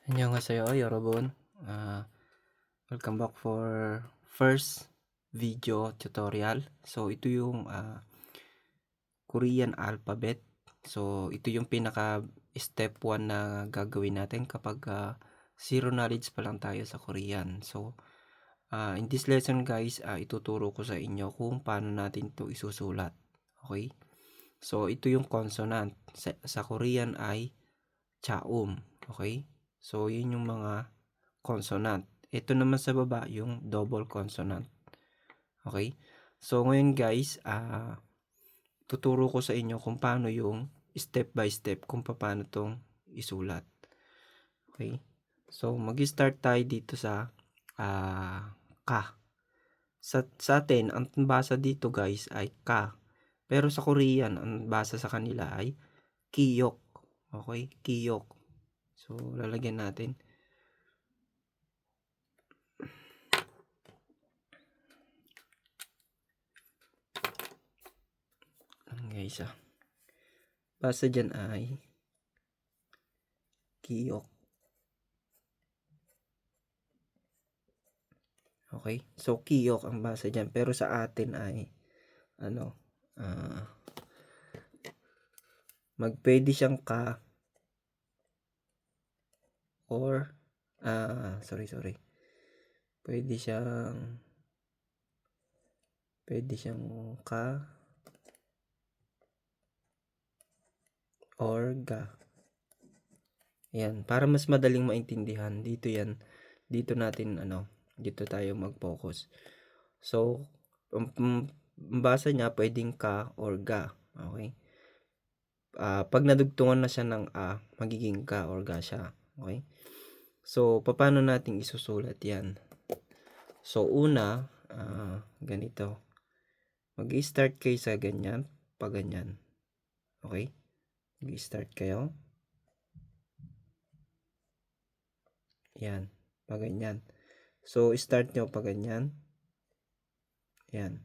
안녕하세요, 여러분. Welcome back for first video tutorial. So, ito yung Korean alphabet. So, ito yung pinaka step 1 na gagawin natin kapag zero knowledge pa lang tayo sa Korean. So, in this lesson guys, ituturo ko sa inyo kung paano natin to isusulat. Okay? So, ito yung consonant. Sa Korean ay chaum. Okay? So, yun yung mga consonant. Ito naman sa baba yung double consonant. Okay? So ngayon guys, tuturo ko sa inyo kung paano yung step by step kung paano tong isulat. Okay? So mag-start tayo dito sa ka. Sa atin, ang basa dito guys ay ka. Pero sa Korean, ang basa sa kanila ay kiyok. Okay? Kiyok. So lalagyan natin. Guys, basa dyan ay kiyok. Okay? So, kiyok ang basa dyan. Pero sa atin ay, pwede siyang ka or, sorry. Pwede siyang ka or ga. Yan. Para mas madaling maintindihan, dito natin, dito tayo mag-focus. So, ang basa niya, pwedeng ka or ga. Okay? Pag nadugtungan na siya ng magiging ka or ga siya. Okay? So, paano natin isusulat yan? So, una, ganito. Mag-i-start kayo sa ganyan, pa ganyan. Okay? Mag-i-start kayo. Yan, pa ganyan. So, start nyo pa ganyan. Yan.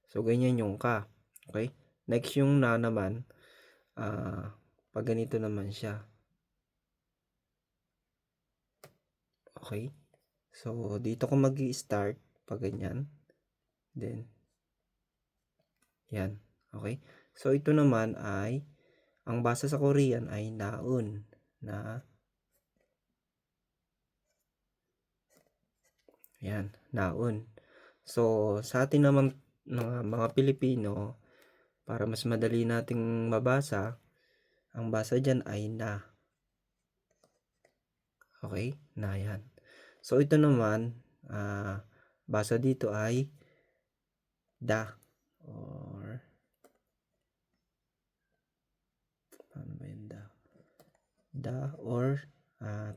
So, ganyan yung ka. Okay? Next yung na naman, pag ganito naman siya. Okay? So, dito ko mag-i-start pag ganyan. Then, yan. Okay? So, ito naman ay, ang basa sa Korean ay naun. Yan, naun. So, sa atin naman mga Pilipino, para mas madali nating mabasa, ang basa dyan ay na. Okay? Na yan. So, ito naman, basa dito ay da. Or, paano ba yun da? Da or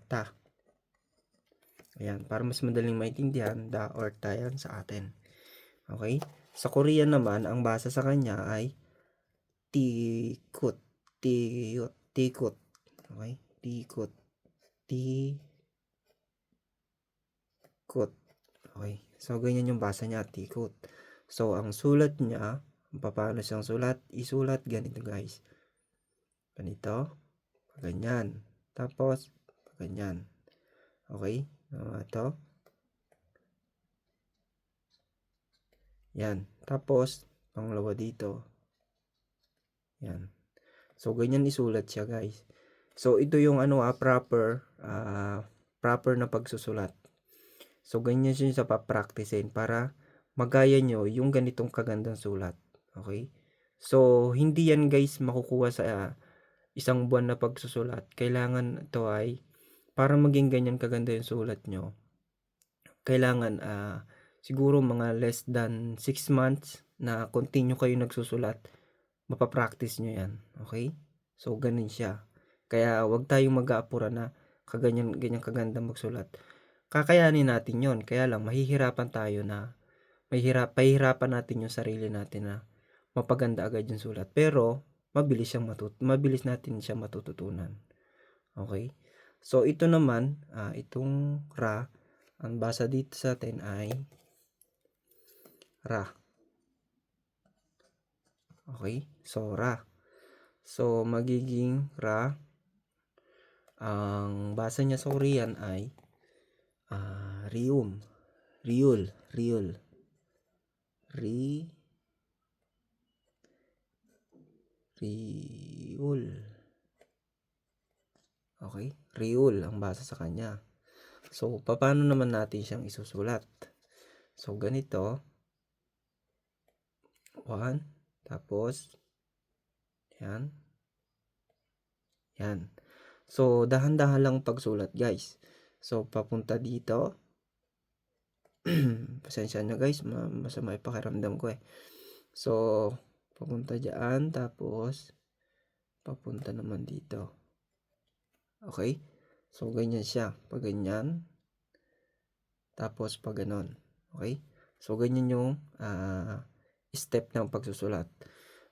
ta. Ayan, para mas madaling maintindihan, da or ta yan sa atin. Okay? Sa Korean naman, ang basa sa kanya ay tikut. Tikut. Okay? Tikut. Tikut. Okay. So, ganyan yung basa niya, tikut. So, ang sulat niya, paano siyang isulat ganito guys. Ganito. Ganyan. Tapos, ganyan. Okay? Ito. Yan. Tapos, pangalawa dito. Yan. So, ganyan isulat siya guys. So, ito yung proper na pagsusulat. So, ganyan siya sa papracticein para magaya nyo yung ganitong kagandang sulat. Okay? So, hindi yan guys makukuha sa isang buwan na pagsusulat. Kailangan ito ay, para maging ganyan kaganda yung sulat nyo, kailangan siguro mga less than 6 months na continue kayo nagsusulat, mapapractice nyo yan. Okay? So, ganun siya. Kaya, wag tayong mag-aapura na ganyan kaganda magsulat. Kakayanin natin yon. Kaya lang, pahihirapan natin yung sarili natin na mapaganda agad yung sulat. Pero, mabilis natin siya matututunan. Okay? So, ito naman, itong ra, ang basa dito sa atin ay ra. Okay? So, ra. So, magiging ra. Ang basa niya sa Korean ay Ryum. Ryul. Ryul. Ryul. Okay? Ryul ang basa sa kanya. So, paano naman natin siyang isusulat? So, ganito. 1. Tapos, yan. Yan. So, dahan-dahan lang pagsulat, guys. So, papunta dito. Pasensya na guys, masama yung pakiramdam ko eh. So, papunta dyan, tapos, papunta naman dito. Okay? So, ganyan siya. Pag ganyan, tapos pag ganon. Okay? So, ganyan yung step ng pagsusulat.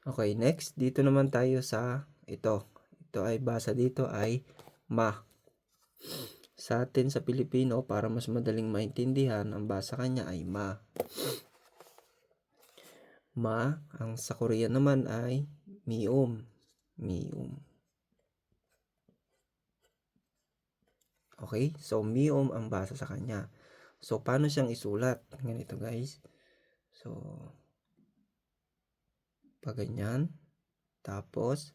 Okay, next, dito naman tayo sa ito. Ito ay basa dito ay ma. Sa atin sa Pilipino, para mas madaling maintindihan, ang basa kanya ay ma. Ma, ang sa Korean naman ay mium. Mium. Okay? So, mium ang basa sa kanya. So, paano siyang isulat? Ganito guys. So, pag ganyan. Tapos,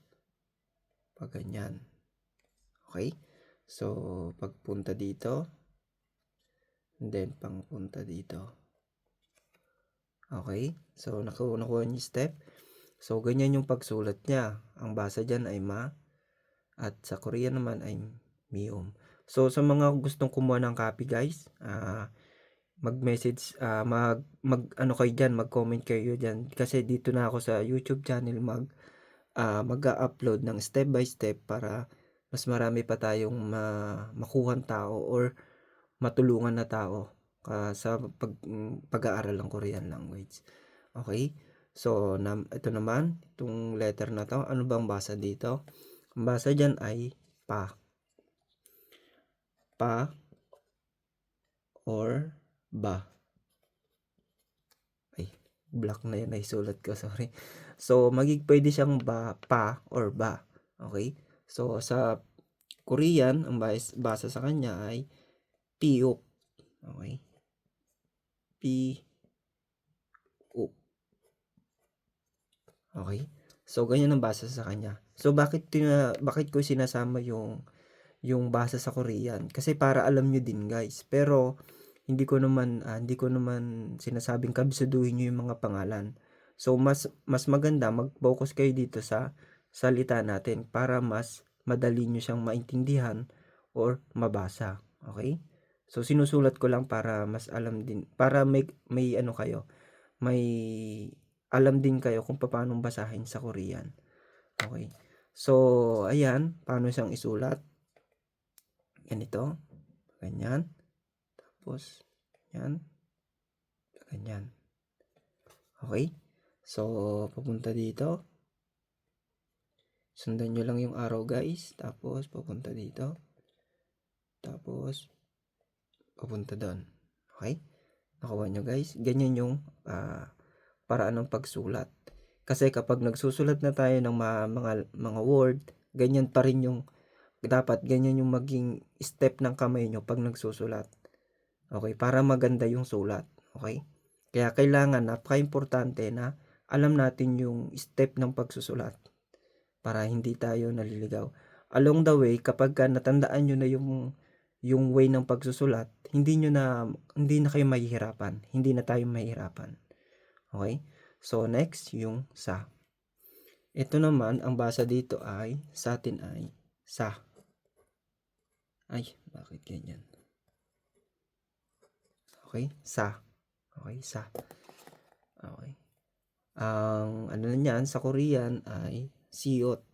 pag ganyan. Okay? So, pagpunta dito. And then, pangpunta dito. Okay? So, nakuha niyo step. So, ganyan yung pagsulat niya. Ang basa dyan ay ma. At sa Korean naman ay mium. So, sa mga gustong kumuha ng copy guys, mag-message, ano kayo dyan, mag-comment kayo dyan. Kasi dito na ako sa YouTube channel mag-upload ng step by step para mas marami pa tayong makuhang tao or matulungan na tao sa pag-aaral ng Korean language. Okay? So, ito naman, itong letter na to, ano bang basa dito? Ang basa dyan ay pa. Pa or ba. Ay, black na yan ay sulat ko, sorry. So, pwede siyang pa or ba. Okay? So, sa Korean, ang basa sa kanya ay piuk. Okay? Piuk. Okay? So, ganyan ang basa sa kanya. So, bakit ko sinasama yung basa sa Korean? Kasi para alam nyo din, guys. Pero, hindi ko naman sinasabing kabsaduhin nyo yung mga pangalan. So, mas maganda mag-focus kayo dito sa salita natin para mas madali nyo siyang maintindihan or mabasa. Okay? So, sinusulat ko lang para mas alam din, para may ano kayo, may alam din kayo kung paano basahin sa Korean. Okay? So, ayan, paano siyang isulat? Ganito, ganyan. Tapos, yan, ganyan. Okay? So, papunta dito. Sundan nyo lang yung arrow guys. Tapos, papunta dito. Tapos, papunta doon. Okay? Nakuha nyo guys. Ganyan yung paraan ng pagsulat. Kasi kapag nagsusulat na tayo ng mga word, ganyan pa rin yung dapat ganyan yung maging step ng kamay nyo pag nagsusulat. Okay? Para maganda yung sulat. Okay? Kaya kailangan, napaka-importante na alam natin yung step ng pagsusulat para hindi tayo naliligaw. Along the way, kapag natandaan nyo na yung way ng pagsusulat, hindi na kayo mahihirapan. Hindi na tayo mahihirapan. Okay? So, next, yung sa. Ito naman, ang basa dito ay, sa atin ay, sa. Ay, bakit ganyan? Okay? Sa. Okay? Sa. Okay. Ang ano na niyan sa Korean ay siot.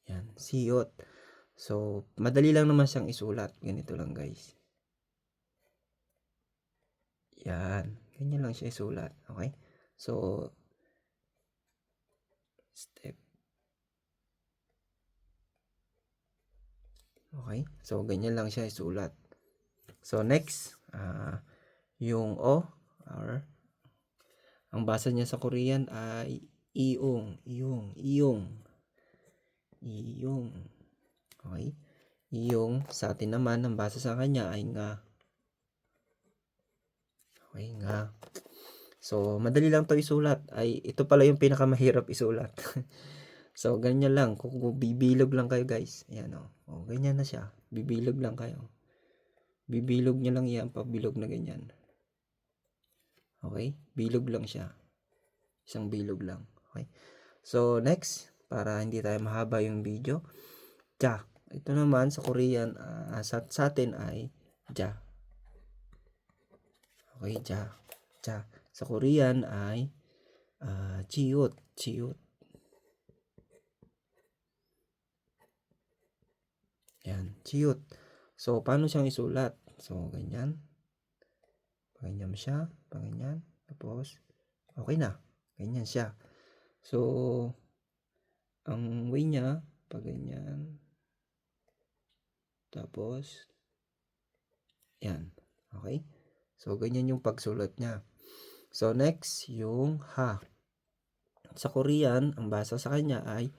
Yan, siot. So, madali lang naman siyang isulat. Ganito lang, guys. Yan. Ganyan lang siya isulat. Okay? So, step. Okay? So, ganyan lang siya isulat. So, next, yung O, or, ang basa niya sa Korean ay iyong, iyong. Okay? Iyong, sa atin naman, ang basa sa kanya ay nga. Okay, nga. So, madali lang to isulat. Ito pala yung pinakamahirap isulat. So, ganyan lang. Kung bibilog lang kayo, guys. Ayan, o. Ganyan na siya. Bibilog lang kayo. Bibilog nyo lang yan, pabilog na ganyan. Okay? Bilog lang siya. Isang bilog lang. Okay? So, next, para hindi tayo mahaba yung video. Ja. Ito naman sa Korean, sa atin ay ja. Okay, ja. Ja. Sa Korean ay chiyut. Yan, chiyut. So, paano siyang isulat? So, ganyan. Ganyan siya. Ganyan. Tapos, okay na. Ganyan siya. So, ang way niya, pag ganyan. Tapos, yan. Okay? So, ganyan yung pagsulat niya. So, next, yung ha. Sa Korean, ang basa sa kanya ay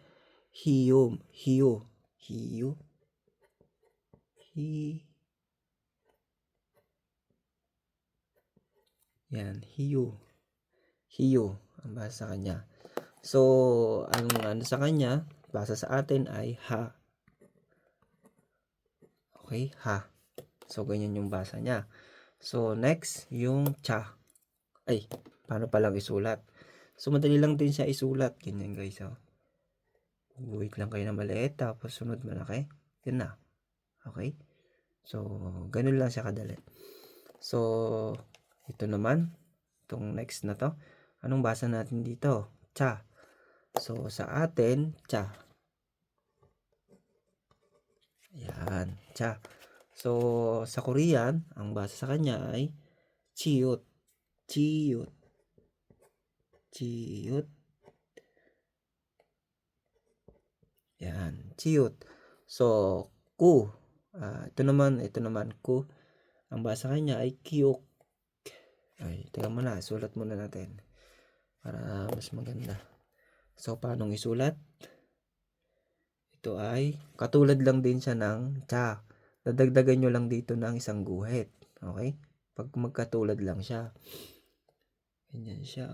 hiyo. Yan, hiyo. Ang basa sa kanya. So, ang ano sa kanya, basa sa atin ay ha. Okay, ha. So, ganyan yung basa niya. So, next, yung cha. Paano palang isulat? So, madali lang din siya isulat. Ganyan, guys, Wait lang kayo na maliit, tapos sunod malaki. Yan na. Okay? So, ganun lang siya kadali. So, ito naman, itong next na to. Anong basa natin dito? Cha. So, sa atin, cha. Yan, cha. So, sa Korean, ang basa sa kanya ay chiyut. Yan, chiyut. So, ku. Ito naman, ku. Ang basa kanya ay kiyuk. Teka muna, sulat muna natin. Para mas maganda. So, paano isulat? Ito ay, katulad lang din siya ng cha. Dadagdagan nyo lang dito ng isang guhit. Okay? Pag magkatulad lang siya. Ganyan siya.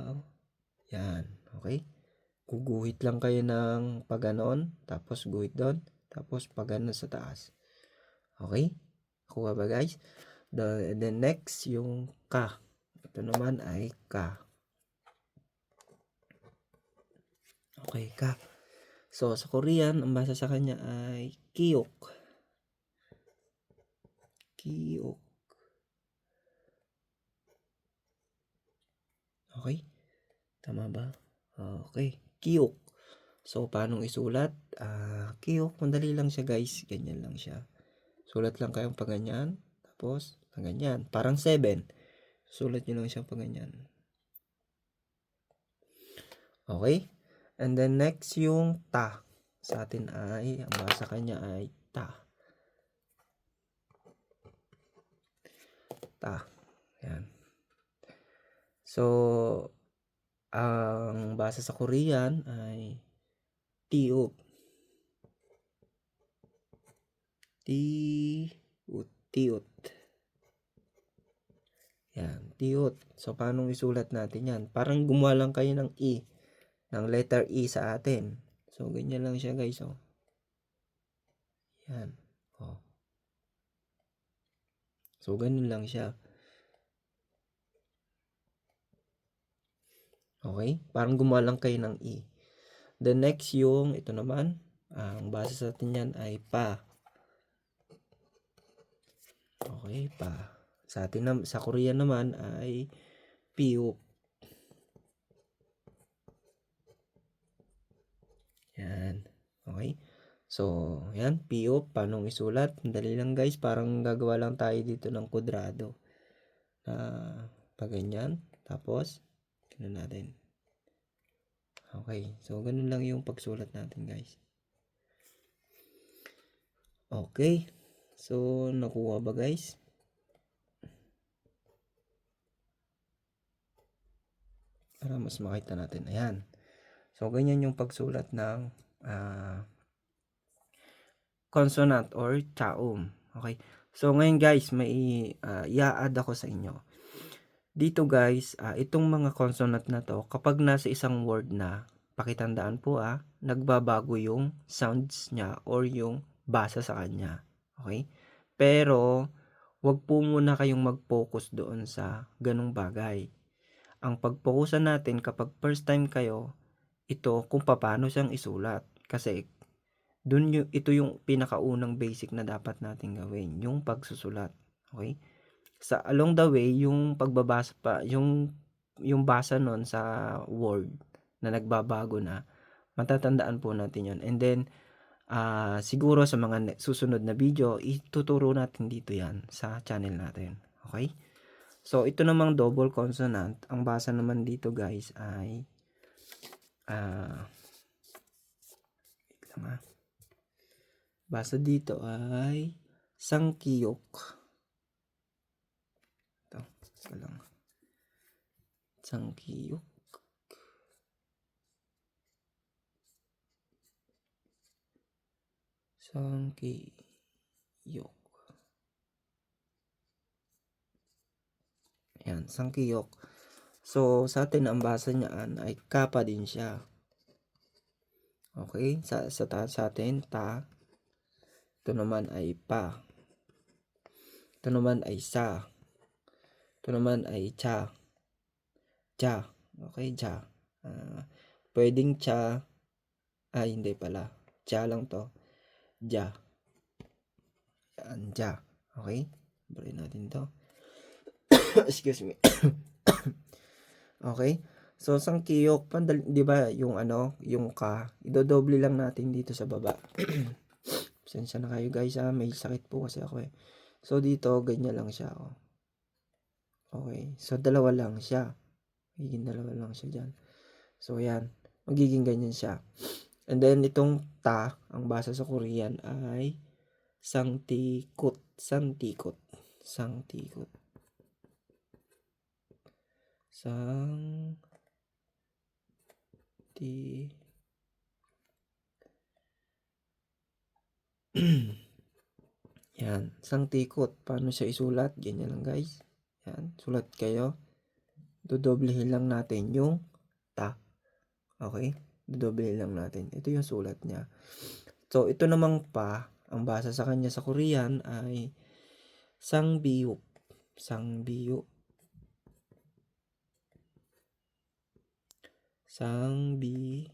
Yan. Okay? Guguhit lang kayo ng paganon. Tapos guhit doon. Tapos paganon sa taas. Okay? Kuha ba, guys? The next, yung ka. Ito naman ay ka. Okay, ka. So, sa Korean, ang basa sa kanya ay kiyok. Okay? Tama ba? Okay. Kiyok. So, paano isulat? Kiyok, madali lang siya, guys. Ganyan lang siya. Sulat lang kayong paganyan. Tapos, paganyan. Parang 7. Sulat nyo lang siya paganyan. Okay? And then, next yung ta. Sa atin ay, ang basa kanya ay ta. Yan. So, ang basa sa Korean ay tiut. Yan, tiut. So, paano isulat natin yan? Parang gumawa lang kayo ng E. Ng letter E sa atin. So, ganyan lang siya, guys, Yan. So, ganun lang siya. Okay? Parang gumawa lang kayo ng E. The next yung, ito naman, ang basa sa atin yan ay pa. Okay, pa. Sa atin sa Korean naman ay piyuk. Yan. Okay? So, yan, piyuk. Paano isulat? Dali lang, guys. Parang gagawa lang tayo dito ng kwadrado. Pag ganyan. Tapos, ganun natin. Okay. So, ganun lang yung pagsulat natin, guys. Okay. So, nakuha ba, guys? Para mas makita natin. Ayan. So, ganyan yung pagsulat ng consonant or chaum. Okay? So, ngayon guys, may i-add ako sa inyo. Dito guys, itong mga consonant na to, kapag nasa isang word na, pakitandaan po nagbabago yung sounds niya or yung basa sa kanya. Okay? Pero, wag po muna kayong mag-focus doon sa ganung bagay. Ang pag-focusan natin kapag first time kayo, ito kung paano siyang isulat. Kasi ito yung pinakaunang basic na dapat nating gawin, yung pagsusulat. Okay? Sa along the way, yung pagbabasa pa, yung basa nun sa word na nagbabago na, matatandaan po natin yun. And then, siguro sa mga susunod na video, ituturo natin dito yan sa channel natin. Okay? So, ito namang double consonant. Ang basa naman dito guys ay wait lang basa dito ay sangkiyok. Ito, isa lang. Sangkiyok. Sangkiyok. Ayan, sangkiyok. So, sa atin ang basa niyan ay kapa din siya. Okay? Sa atin, ta. Ito naman ay pa. Ito naman ay sa. Ito naman ay cha. Cha. Okay, cha. Pwedeng cha. Hindi pala. Cha lang to. Ja. Yan, ja. Okay? Balik natin to. Excuse me. Okay? So, sangkiyok, di ba, yung yung ka, idodoble lang natin dito sa baba. Pasensya na kayo guys may sakit po kasi ako So, dito, ganyan lang siya Okay? So, dalawa lang siya. Magiging dalawa lang siya dyan. So, yan. Magiging ganyan siya. And then, itong ta, ang basa sa Korean ay sangtikot. Sangtikot. Sangtikot. Yan, sangtikot. Paano siya isulat? Ganyan lang guys. Yan, sulat kayo. Dodoblehin lang natin yung ta. Okay? Dodoblehin lang natin. Ito yung sulat niya. So, ito namang pa, ang basa sa kanya sa Korean ay sangbiyuk. Sangbiyuk. Sangbiyuk.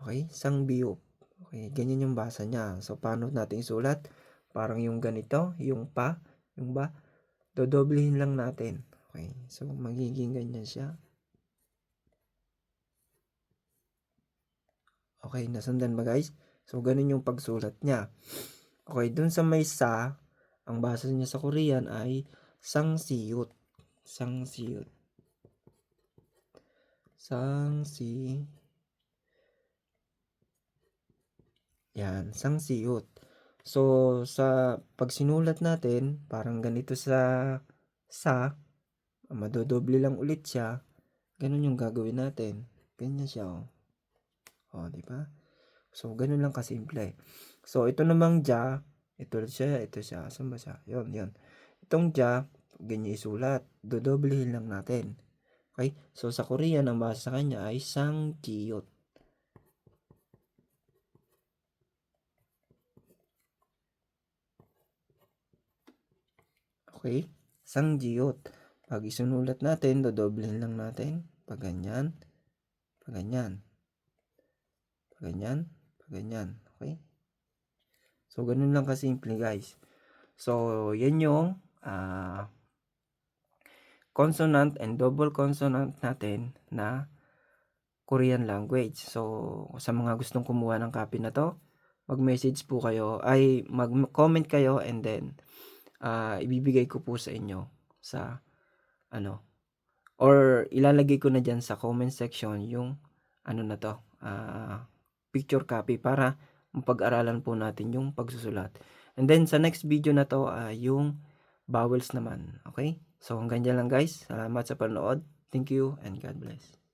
Okay? Sangbiyuk. Okay, ganyan yung basa niya. So, paano natin isulat? Parang yung ganito, yung pa, yung ba, dodoblehin lang natin. Okay, so magiging ganyan siya. Okay, nasundan ba guys? So, ganun yung pagsulat niya. Okay, dun sa may sa, ang basa niya sa Korean ay sangsiyut. Sangsiyut. Yan, sangsiyut. So, sa pag sinulat natin, parang ganito sa madodoble lang ulit siya. Ganun yung gagawin natin. Ganyan siya di ba? So, ganun lang kasimple. So, ito namang ja, ito siya. Saan ba siya? Yun. Itong ja, ganyan isulat. Dodoblehin lang natin. Okay? So, sa Korean, ang basa sa kanya ay sangkiyot. Okay? Sangjiyot. Pag isunulat natin, dodoblehin lang natin. Pag ganyan. Pag ganyan. Pag ganyan. Pag ganyan. Okay? So, ganun lang kasimple guys. So, yan yung consonant and double consonant natin na Korean language. So, sa mga gustong kumuha ng copy na to, mag-message po kayo, mag-comment kayo and then ibibigay ko po sa inyo sa or ilalagay ko na dyan sa comment section yung na to, picture copy para mapag-aralan po natin yung pagsusulat. And then sa next video na to yung vowels naman. Okay? So hanggang dyan lang guys. Salamat sa panonood. Thank you and God bless.